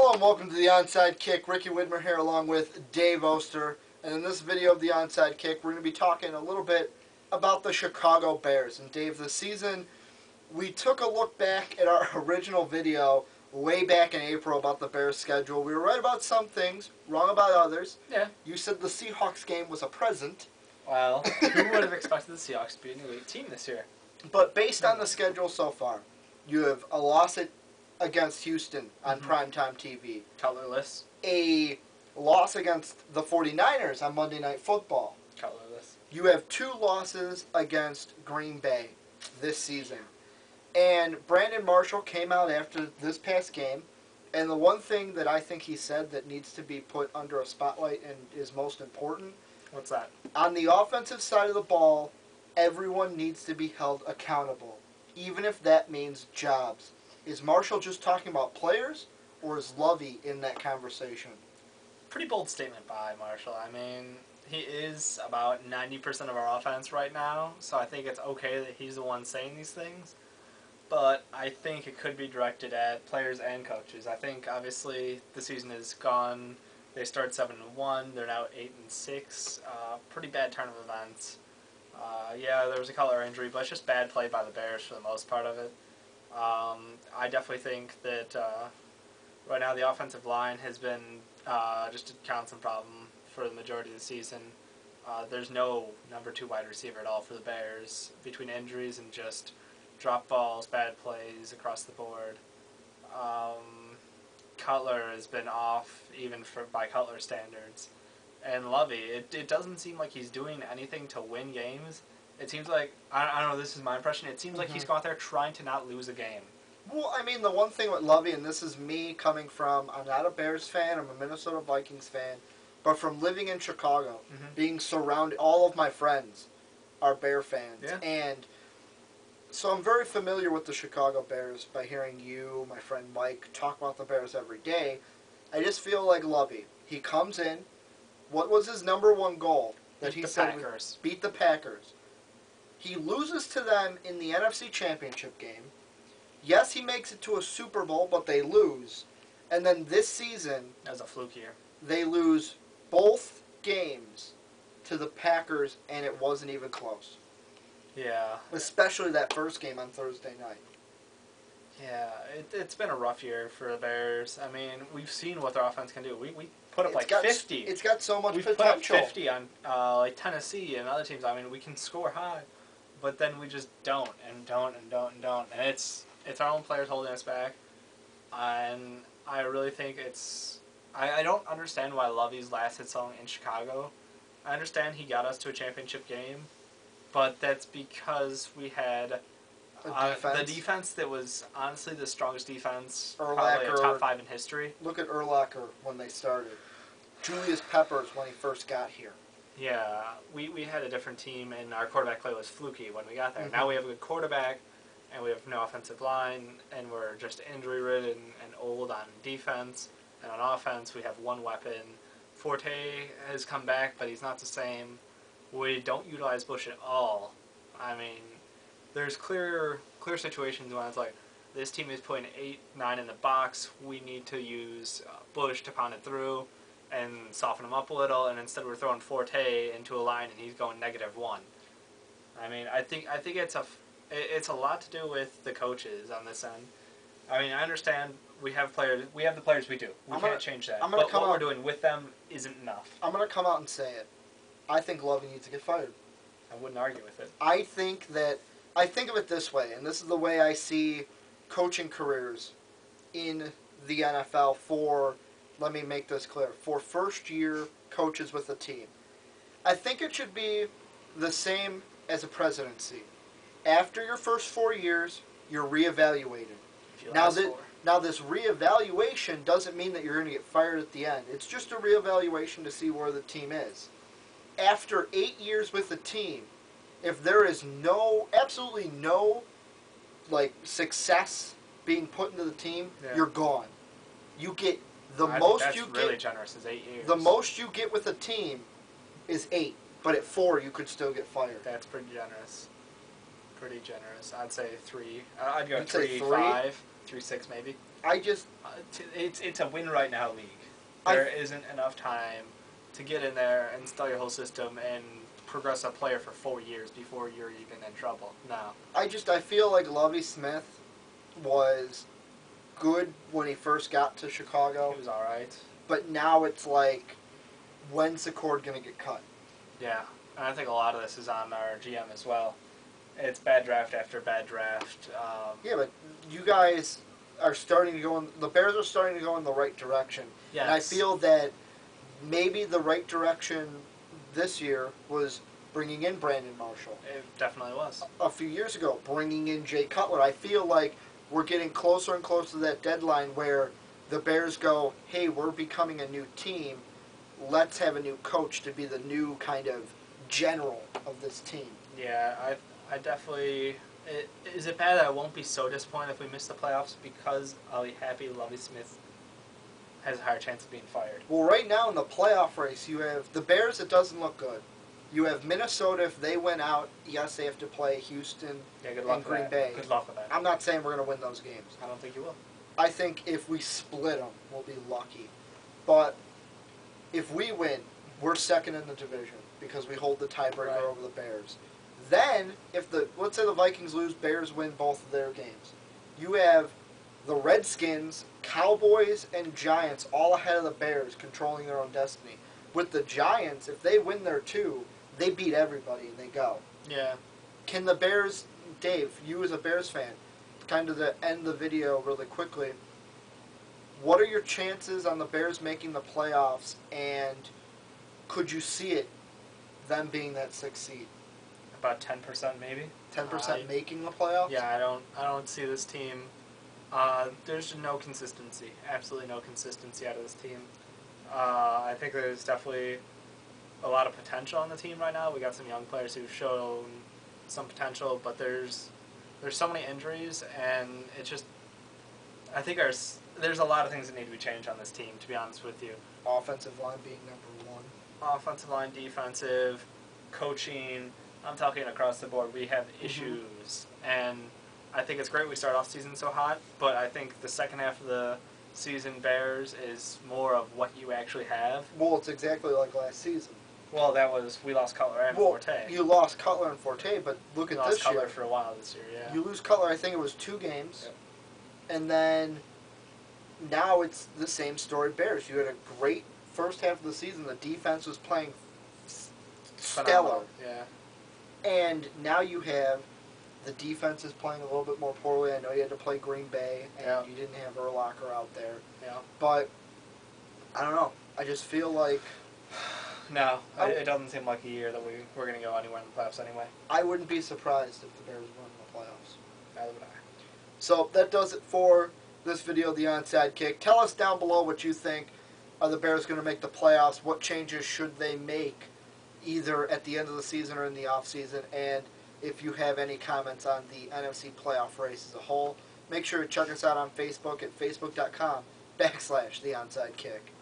Hello and welcome to the Onside Kick. Ricky Widmer here along with Dave Oster. And in this video of the Onside Kick, we're going to be talking a little bit about the Chicago Bears. And Dave, this season, we took a look back at our original video way back in April about the Bears' schedule. We were right about some things, wrong about others. Yeah. You said the Seahawks game was a present. Well, who would have expected the Seahawks to be an elite team this year? But based on the schedule so far, you have a loss against Houston on primetime TV. Colorless. A loss against the 49ers on Monday Night Football. Colorless. You have 2 losses against Green Bay this season. And Brandon Marshall came out after this past game, and the one thing that I think he said that needs to be put under a spotlight and is most important. What's that? On the offensive side of the ball, everyone needs to be held accountable, even if that means jobs. Is Marshall just talking about players, or is Lovie in that conversation? Pretty bold statement by Marshall. I mean, he is about 90% of our offense right now, so I think it's okay that he's the one saying these things. But I think it could be directed at players and coaches. I think, obviously, the season is gone. They start 7-1. They're now 8-6. Pretty bad turn of events. Yeah, there was a color injury, but it's just bad play by the Bears for the most part of it. I definitely think that right now the offensive line has been just a constant problem for the majority of the season. There's no number 2 wide receiver at all for the Bears between injuries and just drop balls, bad plays across the board. Cutler has been off even by Cutler standards. And Lovie, it doesn't seem like he's doing anything to win games. It seems like, I don't know, this is my impression, it seems like he's gone out there trying to not lose a game. Well, I mean, the one thing with Lovie, and this is me coming from, I'm not a Bears fan, I'm a Minnesota Vikings fan, but from living in Chicago, being surrounded, all of my friends are Bear fans. Yeah. And so I'm very familiar with the Chicago Bears by hearing you, my friend Mike, talk about the Bears every day. I just feel like Lovie, he comes in, what was his number 1 goal? That he said was beat the Packers. He loses to them in the NFC Championship game. Yes, he makes it to a Super Bowl, but they lose. And then this season, That was a fluke year. they lose both games to the Packers, and it wasn't even close. Yeah. Especially that first game on Thursday night. Yeah, it's been a rough year for the Bears. I mean, we've seen what their offense can do. We put up 50. It's got so much We've potential. put up 50 on like Tennessee and other teams. I mean, we can score high, but then we just don't. And it's our own players holding us back. And I really think it's... I don't understand why Lovie's lasted so long in Chicago. I understand he got us to a championship game, but that's because we had... the defense that was honestly the strongest defense, probably a top 5 in history. Look at Urlacher when they started. Julius Peppers when he first got here. Yeah, we had a different team, and our quarterback play was fluky when we got there. Now we have a good quarterback, and we have no offensive line, and we're just injury-ridden and old on defense. And on offense, we have one weapon. Forte has come back, but he's not the same. We don't utilize Bush at all. I mean... There's clear situations when it's like, this team is putting 8-9 in the box. We need to use Bush to pound it through and soften him up a little. And instead, we're throwing Forte into a line, and he's going -1. I mean, I think it's a lot to do with the coaches on this end. I mean, I understand we have players. We have the players we do. We can't change that. But what we're doing with them isn't enough. I'm going to come out and say it. I think Lovie needs to get fired. I wouldn't argue with it. I think of it this way, and this is the way I see coaching careers in the NFL for, let me make this clear, for first-year coaches with a team. I think it should be the same as a presidency. After your first 4 years, you're reevaluated. Now this reevaluation doesn't mean that you're going to get fired at the end. It's just a reevaluation to see where the team is. After 8 years with the team, if there is absolutely no, success being put into the team, you're gone. You get I think that's really generous is 8 years. The most you get with a team is 8, but at 4 you could still get fired. That's pretty generous. I'd say 3. I'd go You'd say 3, 5, 3, 6 maybe. I just It's a win right now league. There isn't enough time to get in there and install your whole system and progress a player for 4 years before you're even in trouble. No. I feel like Lovie Smith was good when he first got to Chicago. He was all right. But now it's like, when's the cord going to get cut? Yeah, and I think a lot of this is on our GM as well. It's bad draft after bad draft. Yeah, but you guys are starting to go in. The Bears are starting to go in the right direction. Yes. And I feel that maybe the right direction this year was bringing in Brandon Marshall. It definitely was. A few years ago, bringing in Jay Cutler. I feel like we're getting closer and closer to that deadline where the Bears go, hey, we're becoming a new team. Let's have a new coach to be the new kind of general of this team. Yeah, I definitely... Is it bad that I won't be so disappointed if we miss the playoffs because I'll be happy Lovie Smith has a higher chance of being fired? Well, right now in the playoff race, you have the Bears. It doesn't look good. You have Minnesota. If they win out, yes, they have to play Houston and Green Bay. Good luck with that. I'm not saying we're going to win those games. I don't think you will. I think if we split them, we'll be lucky. But if we win, we're second in the division because we hold the tiebreaker over the Bears. Then, if let's say the Vikings lose, Bears win both of their games. You have the Redskins, Cowboys, and Giants all ahead of the Bears, controlling their own destiny. With the Giants, if they win their two, they beat everybody and they go. Yeah. Can the Bears, Dave, you as a Bears fan, kind of to end the video really quickly, what are your chances on the Bears making the playoffs, and could you see it, them being that 6th seed? About 10% maybe. 10% making the playoffs? Yeah, I don't see this team. There's no consistency. Absolutely no consistency out of this team. I think there's definitely a lot of potential on the team right now. We got some young players who've shown some potential, but there's so many injuries, and it's just, I think there's a lot of things that need to be changed on this team, to be honest with you. Offensive line being number one. Offensive line, defensive, coaching. I'm talking across the board. We have issues, and I think it's great we start off season so hot, but I think the second half of the season Bears is more of what you actually have. Well, it's exactly like last season. Well, we lost Cutler and Forte. You lost Cutler and Forte, but look at this year. Cutler for a while this year, yeah. You lose Cutler, I think it was 2 games, and then now it's the same story Bears. You had a great first half of the season. The defense was playing stellar. Yeah. And now you have the defense is playing a little bit more poorly. I know you had to play Green Bay, and you didn't have Urlacher out there. Yeah. But, I don't know. I just feel like... No, it doesn't seem like a year that we're going to go anywhere in the playoffs anyway. I wouldn't be surprised if the Bears won the playoffs. Neither would I. So, that does it for this video of the Onside Kick. Tell us down below what you think. Are the Bears going to make the playoffs? What changes should they make, either at the end of the season or in the offseason? And if you have any comments on the NFC playoff race as a whole, make sure to check us out on Facebook at facebook.com/the Onside Kick.